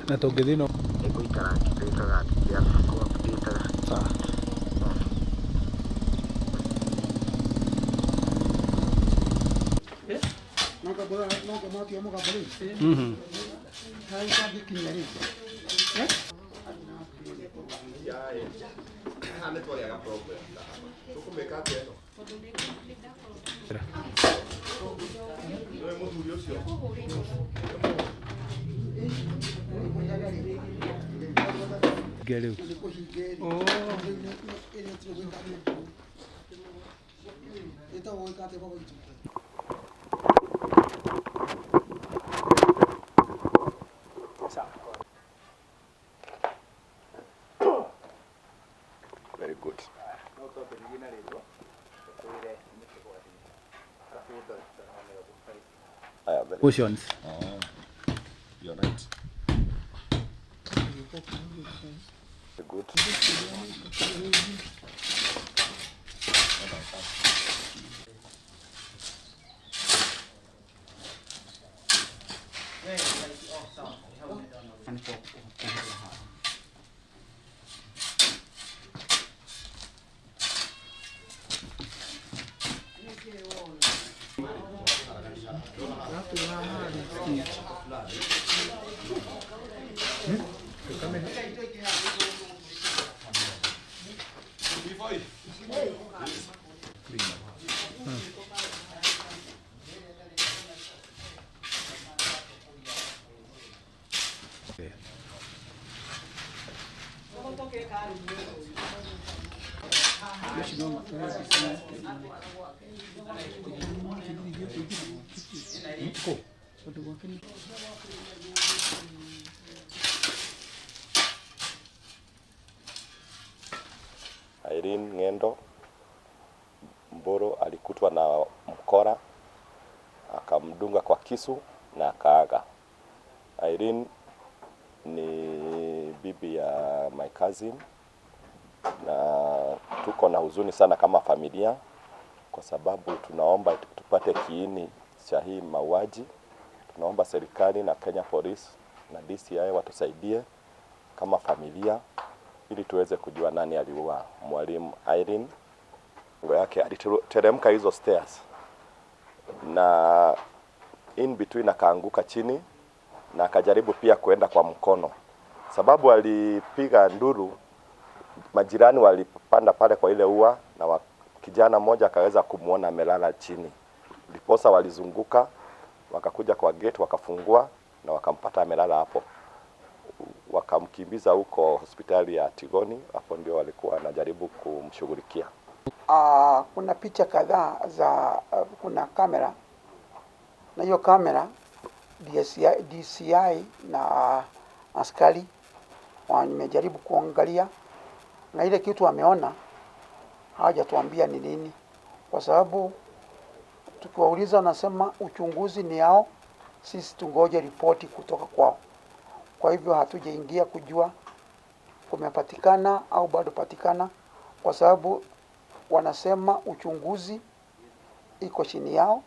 Na tũngĩthiĩ no ĩgũikara ngĩtĩkaga ya kwa kũtĩkaga sawa. Rĩu very good. Cushions. You're right. Good. Irene Ng'endo Mboro alikutwa na mkora, akamdunga kwa kisu na akaaga. Irene ni bibi ya my cousin, na tuko na huzuni sana kama familia, kwa sababu tunaomba tupate kiini cha hii mauaji. Tunaomba serikali na Kenya Police na DCI watusaidie kama familia, ili tuweze kujua nani aliua Mwalimu Irene. Ngo yake aliteremka hizo stairs na in between akaanguka chini na akajaribu pia kuenda kwa mkono. Sababu alipiga nduru, majirani walipanda pale kwa ile ua na kijana mmoja akaweza kumuona amelala chini. Ndiposa walizunguka, wakakuja kwa gate, wakafungua na wakampata amelala hapo. Wakamkimbiza huko hospitali ya Tigoni, hapo ndio walikuwa wanajaribu kumshughulikia. Kuna picha kadhaa za kuna kamera, na hiyo kamera DCI na askari wamejaribu kuangalia, na ile kitu wameona hawajatuambia ni nini, kwa sababu tukiwauliza wanasema uchunguzi ni yao, sisi tungoje ripoti kutoka kwao. Kwa hivyo hatujaingia kujua kumepatikana au bado patikana, kwa sababu wanasema uchunguzi iko chini yao,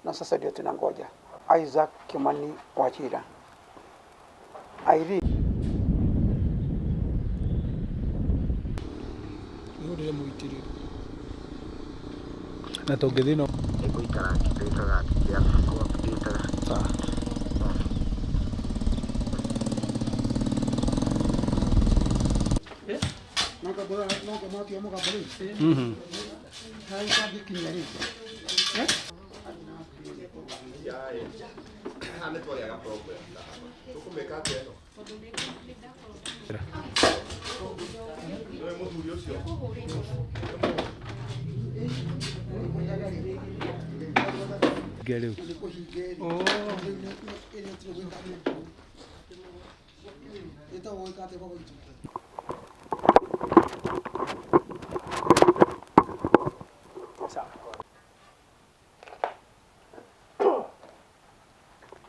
na sasa ndio tunangoja. Isaac Kimani Wachira. Irene yule muitiriri na tũngĩthiĩ no ĩgũikara ngĩtĩkaga ya kwa kũtĩkaga sawa. Rĩu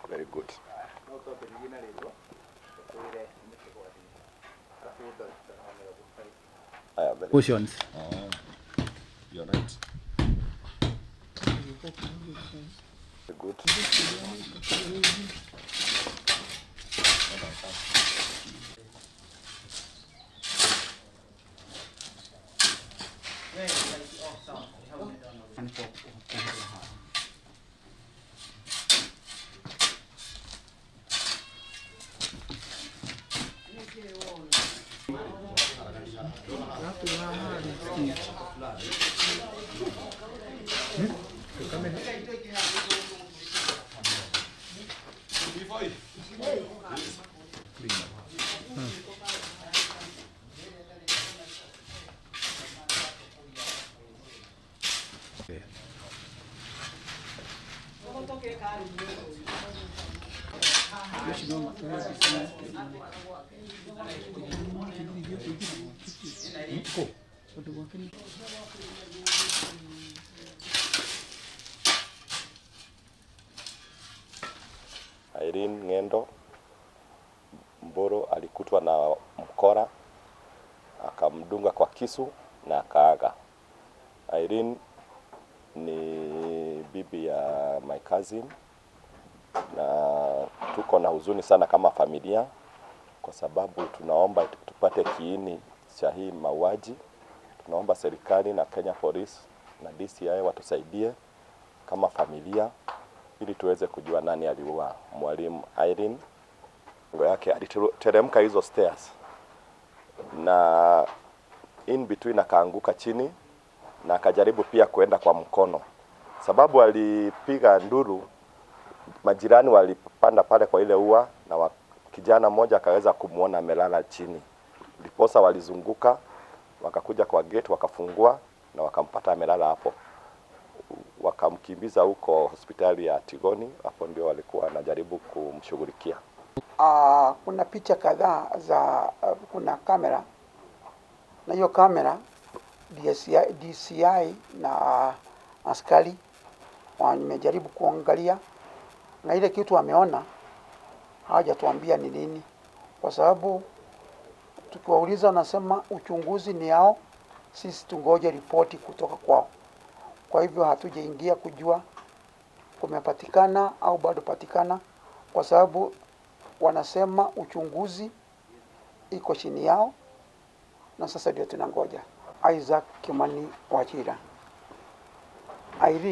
very good. cushions. You're right. Good. Irene Ng'endo Mboro alikutwa na mkora, akamdunga kwa kisu na akaaga. Irene ni bibi ya my cousin, na tuko na huzuni sana kama familia kwa sababu tunaomba tupate kiini cha hii mauaji. Tunaomba serikali na Kenya Police na DCI watusaidie kama familia ili tuweze kujua nani aliua Mwarimu Irene. Ngo yake aliteremka hizo stairs na in between akaanguka chini na akajaribu pia kuenda kwa mkono. Sababu alipiga nduru, majirani walipanda pale kwa ile ua na kijana mmoja akaweza kumuona amelala chini. Ndiposa walizunguka, wakakuja kwa gate, wakafungua na wakampata amelala hapo. Wakamkimbiza huko hospitali ya Tigoni, hapo ndio walikuwa wanajaribu kumshughulikia. Kuna picha kadhaa za kuna kamera, na hiyo kamera DCI na askari wamejaribu kuangalia, na ile kitu wameona hawajatuambia ni nini, kwa sababu tukiwauliza wanasema uchunguzi ni yao, sisi tungoje ripoti kutoka kwao. Kwa hivyo hatujaingia kujua kumepatikana au bado patikana, kwa sababu wanasema uchunguzi iko chini yao, na sasa ndio tunangoja. Isaac Kimani Wachira.